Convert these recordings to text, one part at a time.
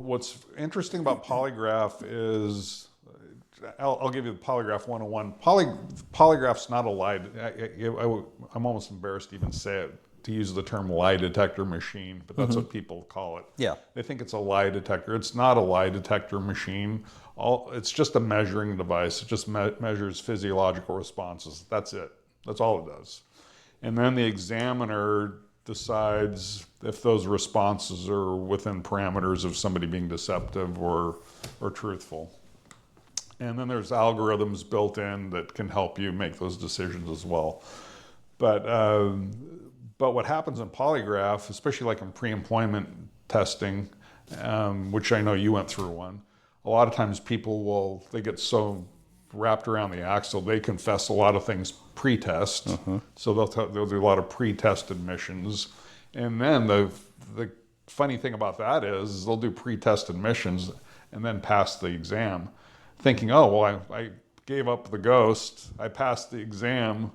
What's interesting about polygraph is, I'll give you the polygraph 101. Polygraph's not a lie. I'm almost embarrassed to even say it, to use the term lie detector machine, but that's what people call it. Yeah. They think it's a lie detector. It's not a lie detector machine. It's just a measuring device. It just measures physiological responses. That's it. That's all it does. And then the examiner decides if those responses are within parameters of somebody being deceptive or truthful. And then there's algorithms built in that can help you make those decisions as well. But what happens in polygraph, especially like in pre-employment testing, which I know you went through one, a lot of times they get so wrapped around the axle, they confess a lot of things pre-test. So they'll do a lot of pre-test admissions. And then the funny thing about that is they'll do pre-test admissions and then pass the exam, thinking, oh, well, I gave up the ghost, I passed the exam,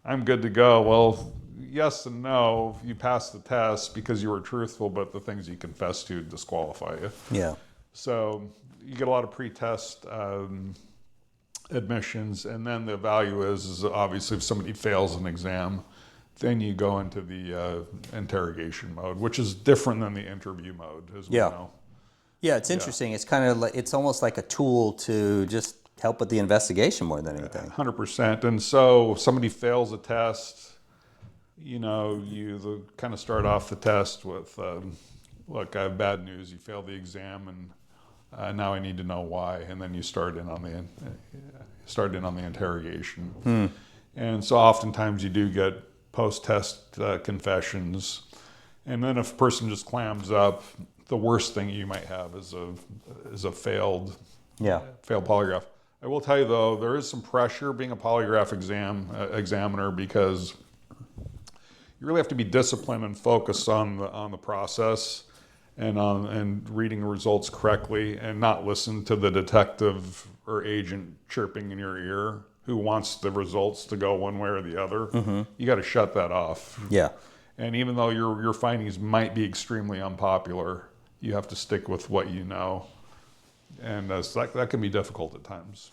I'm good to go. Well, yes and no, you passed the test because you were truthful, but the things you confessed to disqualify you. Yeah. So you get a lot of pre-test admissions, and then the value is obviously if somebody fails an exam, then you go into the interrogation mode, which is different than the interview mode, as we know. Yeah, it's interesting. It's kind of like, it's almost like a tool to just help with the investigation more than anything. 100%. And so if somebody fails a test, you kind of start off the test with, look, I have bad news. You failed the exam, and now I need to know why. And then you start in on the interrogation. And so oftentimes you do get post-test confessions. And then if a person just clams up, the worst thing you might have is a failed polygraph. I will tell you though, there is some pressure being a polygraph examiner, because you really have to be disciplined and focused on the process and reading the results correctly, and not listen to the detective or agent chirping in your ear who wants the results to go one way or the other. You got to shut that off. Yeah. And even though your findings might be extremely unpopular, you have to stick with what you know. And that can be difficult at times.